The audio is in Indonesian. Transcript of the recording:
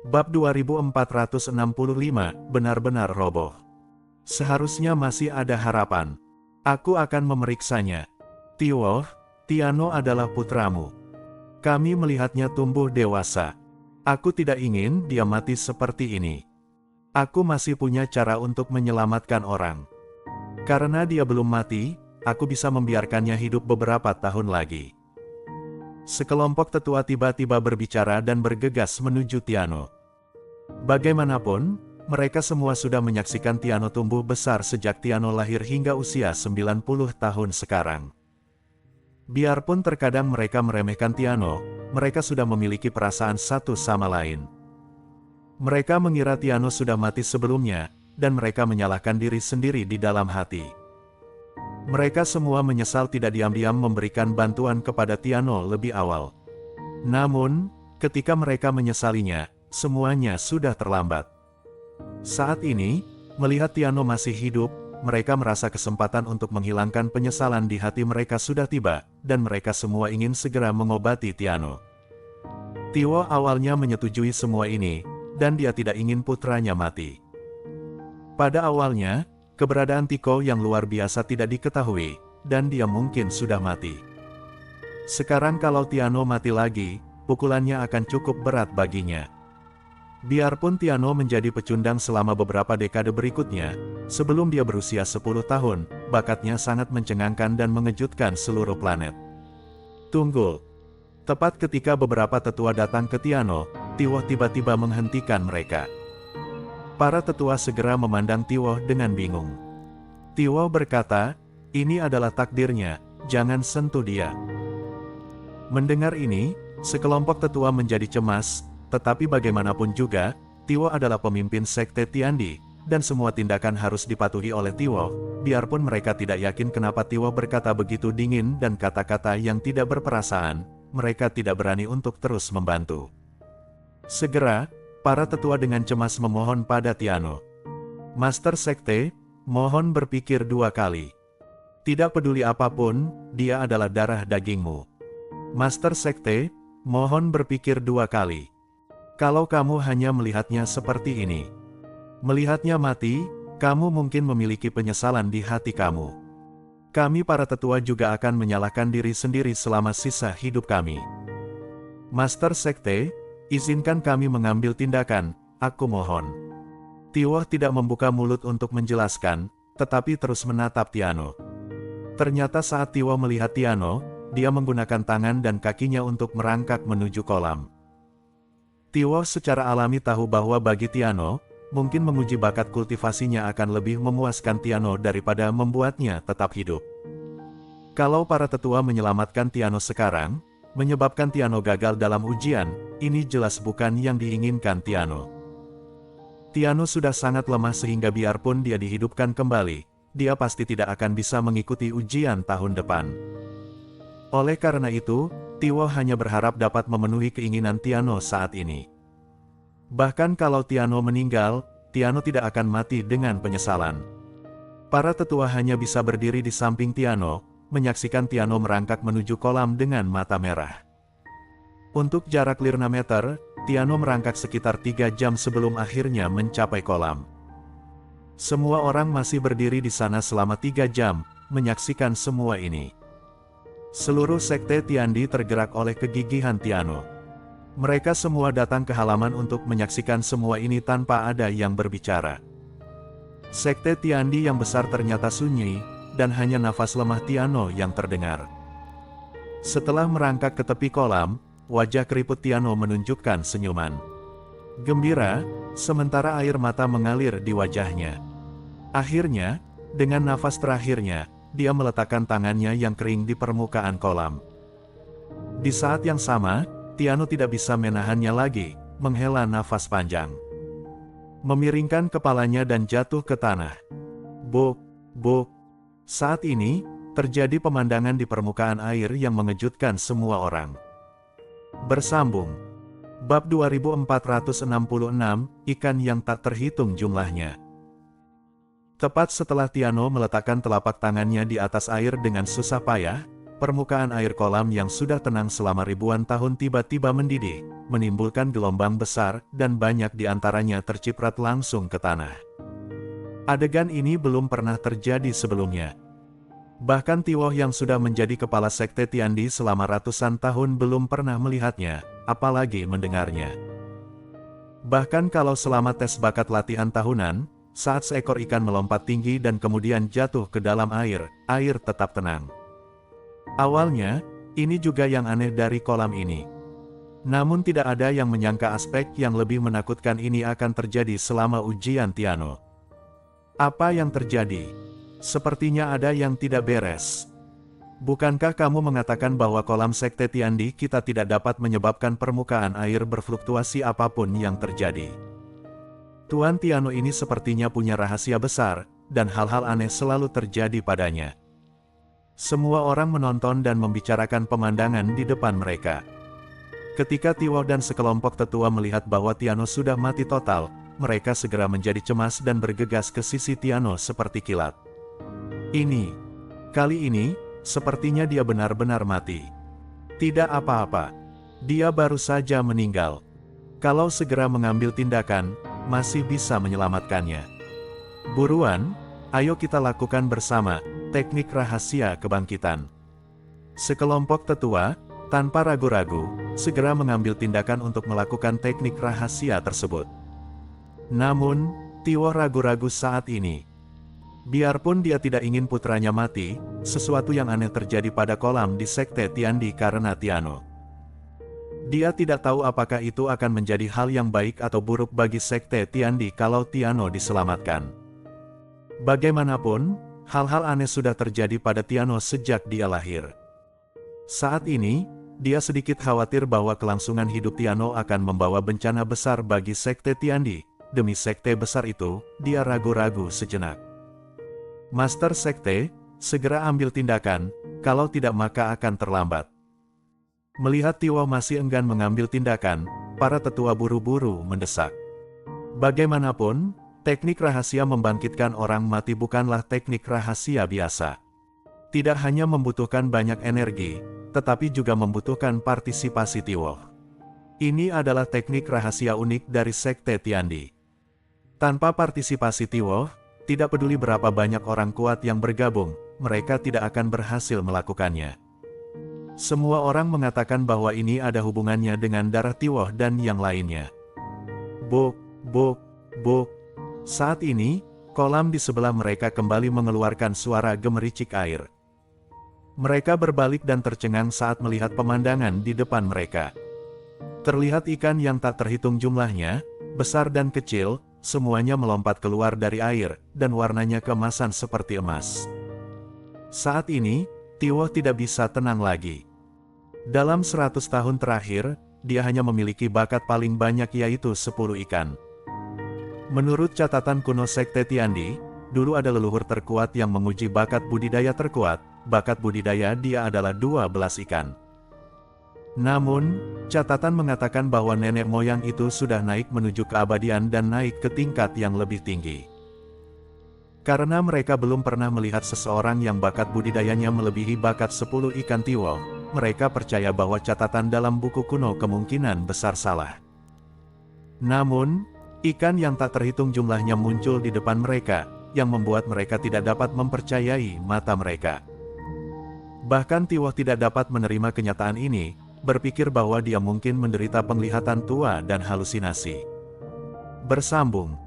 Bab 2465, benar-benar roboh. Seharusnya masih ada harapan. Aku akan memeriksanya. Tiwo, Tiano adalah putramu. Kami melihatnya tumbuh dewasa. Aku tidak ingin dia mati seperti ini. Aku masih punya cara untuk menyelamatkan orang. Karena dia belum mati, aku bisa membiarkannya hidup beberapa tahun lagi. Sekelompok tetua tiba-tiba berbicara dan bergegas menuju Tiano. Bagaimanapun, mereka semua sudah menyaksikan Tiano tumbuh besar sejak Tiano lahir hingga usia 90 tahun sekarang. Biarpun terkadang mereka meremehkan Tiano, mereka sudah memiliki perasaan satu sama lain. Mereka mengira Tiano sudah mati sebelumnya, dan mereka menyalahkan diri sendiri di dalam hati. Mereka semua menyesal tidak diam-diam memberikan bantuan kepada Tiano lebih awal. Namun, ketika mereka menyesalinya, semuanya sudah terlambat. Saat ini, melihat Tiano masih hidup, mereka merasa kesempatan untuk menghilangkan penyesalan di hati mereka sudah tiba, dan mereka semua ingin segera mengobati Tiano. Tiwo awalnya menyetujui semua ini, dan dia tidak ingin putranya mati. Pada awalnya, keberadaan Tiko yang luar biasa tidak diketahui, dan dia mungkin sudah mati. Sekarang kalau Tiano mati lagi, pukulannya akan cukup berat baginya. Biarpun Tiano menjadi pecundang selama beberapa dekade berikutnya, sebelum dia berusia 10 tahun, bakatnya sangat mencengangkan dan mengejutkan seluruh planet. Tunggu. Tepat ketika beberapa tetua datang ke Tiano, Tiwo tiba-tiba menghentikan mereka. Para tetua segera memandang Tiwo dengan bingung. Tiwo berkata, "Ini adalah takdirnya, jangan sentuh dia." Mendengar ini, sekelompok tetua menjadi cemas. Tetapi bagaimanapun juga, Tiwo adalah pemimpin sekte Tiandi, dan semua tindakan harus dipatuhi oleh Tiwo, biarpun mereka tidak yakin kenapa Tiwo berkata begitu dingin dan kata-kata yang tidak berperasaan, mereka tidak berani untuk terus membantu. Segera, para tetua dengan cemas memohon pada Tiano. "Master sekte, mohon berpikir 2 kali. Tidak peduli apapun, dia adalah darah dagingmu. Master sekte, mohon berpikir 2 kali. Kalau kamu hanya melihatnya seperti ini, melihatnya mati, kamu mungkin memiliki penyesalan di hati kamu. Kami para tetua juga akan menyalahkan diri sendiri selama sisa hidup kami. Master sekte, izinkan kami mengambil tindakan, aku mohon." Tiwo tidak membuka mulut untuk menjelaskan, tetapi terus menatap Tiano. Ternyata saat Tiwo melihat Tiano, dia menggunakan tangan dan kakinya untuk merangkak menuju kolam. Tiwo secara alami tahu bahwa bagi Tiano, mungkin menguji bakat kultivasinya akan lebih memuaskan Tiano daripada membuatnya tetap hidup. Kalau para tetua menyelamatkan Tiano sekarang, menyebabkan Tiano gagal dalam ujian, ini jelas bukan yang diinginkan Tiano. Tiano sudah sangat lemah sehingga biarpun dia dihidupkan kembali, dia pasti tidak akan bisa mengikuti ujian tahun depan. Oleh karena itu, Tiwo hanya berharap dapat memenuhi keinginan Tiano saat ini. Bahkan kalau Tiano meninggal, Tiano tidak akan mati dengan penyesalan. Para tetua hanya bisa berdiri di samping Tiano, menyaksikan Tiano merangkak menuju kolam dengan mata merah. Untuk jarak 5 meter, Tiano merangkak sekitar 3 jam sebelum akhirnya mencapai kolam. Semua orang masih berdiri di sana selama 3 jam, menyaksikan semua ini. Seluruh sekte Tiandi tergerak oleh kegigihan Tiano. Mereka semua datang ke halaman untuk menyaksikan semua ini tanpa ada yang berbicara. Sekte Tiandi yang besar ternyata sunyi, dan hanya nafas lemah Tiano yang terdengar. Setelah merangkak ke tepi kolam, wajah keriput Tiano menunjukkan senyuman gembira, sementara air mata mengalir di wajahnya. Akhirnya, dengan nafas terakhirnya, dia meletakkan tangannya yang kering di permukaan kolam. Di saat yang sama, Tiano tidak bisa menahannya lagi, menghela nafas panjang. Memiringkan kepalanya dan jatuh ke tanah. Buk, buk. Saat ini, terjadi pemandangan di permukaan air yang mengejutkan semua orang. Bersambung. Bab 2466, ikan yang tak terhitung jumlahnya. Tepat setelah Tiano meletakkan telapak tangannya di atas air dengan susah payah, permukaan air kolam yang sudah tenang selama ribuan tahun tiba-tiba mendidih, menimbulkan gelombang besar, dan banyak di antaranya terciprat langsung ke tanah. Adegan ini belum pernah terjadi sebelumnya. Bahkan Tiwoh yang sudah menjadi kepala sekte Tiandi selama ratusan tahun belum pernah melihatnya, apalagi mendengarnya. Bahkan kalau selama tes bakat latihan tahunan, saat seekor ikan melompat tinggi dan kemudian jatuh ke dalam air, air tetap tenang. Awalnya, ini juga yang aneh dari kolam ini. Namun tidak ada yang menyangka aspek yang lebih menakutkan ini akan terjadi selama ujian Tiano. Apa yang terjadi? Sepertinya ada yang tidak beres. Bukankah kamu mengatakan bahwa kolam sekte Tiandi kita tidak dapat menyebabkan permukaan air berfluktuasi apapun yang terjadi? Tuan Tiano ini sepertinya punya rahasia besar, dan hal-hal aneh selalu terjadi padanya. Semua orang menonton dan membicarakan pemandangan di depan mereka. Ketika Tiwoh dan sekelompok tetua melihat bahwa Tiano sudah mati total, mereka segera menjadi cemas dan bergegas ke sisi Tiano seperti kilat. Kali ini, sepertinya dia benar-benar mati. Tidak apa-apa. Dia baru saja meninggal. Kalau segera mengambil tindakan, masih bisa menyelamatkannya. Buruan, ayo kita lakukan bersama teknik rahasia kebangkitan. Sekelompok tetua, tanpa ragu-ragu, segera mengambil tindakan untuk melakukan teknik rahasia tersebut. Namun, Tiwoh ragu-ragu saat ini. Biarpun dia tidak ingin putranya mati, sesuatu yang aneh terjadi pada kolam di sekte Tiandi karena Tiano. Dia tidak tahu apakah itu akan menjadi hal yang baik atau buruk bagi sekte Tiandi kalau Tiano diselamatkan. Bagaimanapun, hal-hal aneh sudah terjadi pada Tiano sejak dia lahir. Saat ini, dia sedikit khawatir bahwa kelangsungan hidup Tiano akan membawa bencana besar bagi sekte Tiandi. Demi sekte besar itu, dia ragu-ragu sejenak. Master sekte, segera ambil tindakan, kalau tidak maka akan terlambat. Melihat Tiwoh masih enggan mengambil tindakan, para tetua buru-buru mendesak. Bagaimanapun, teknik rahasia membangkitkan orang mati bukanlah teknik rahasia biasa. Tidak hanya membutuhkan banyak energi, tetapi juga membutuhkan partisipasi Tiwoh. Ini adalah teknik rahasia unik dari sekte Tiandi. Tanpa partisipasi Tiwoh, tidak peduli berapa banyak orang kuat yang bergabung, mereka tidak akan berhasil melakukannya. Semua orang mengatakan bahwa ini ada hubungannya dengan darah Tiwoh dan yang lainnya. Buk, buk, buk. Saat ini, kolam di sebelah mereka kembali mengeluarkan suara gemericik air. Mereka berbalik dan tercengang saat melihat pemandangan di depan mereka. Terlihat ikan yang tak terhitung jumlahnya, besar dan kecil, semuanya melompat keluar dari air, dan warnanya keemasan seperti emas. Saat ini, Tiwoh tidak bisa tenang lagi. Dalam 100 tahun terakhir, dia hanya memiliki bakat paling banyak yaitu 10 ikan. Menurut catatan kuno sekte Tiandi, dulu ada leluhur terkuat yang menguji bakat budidaya terkuat, bakat budidaya dia adalah 12 ikan. Namun, catatan mengatakan bahwa nenek moyang itu sudah naik menuju keabadian dan naik ke tingkat yang lebih tinggi. Karena mereka belum pernah melihat seseorang yang bakat budidayanya melebihi bakat 10 ikan Tiwoh, mereka percaya bahwa catatan dalam buku kuno kemungkinan besar salah. Namun, ikan yang tak terhitung jumlahnya muncul di depan mereka, yang membuat mereka tidak dapat mempercayai mata mereka. Bahkan Tiwoh tidak dapat menerima kenyataan ini, berpikir bahwa dia mungkin menderita penglihatan tua dan halusinasi. Bersambung.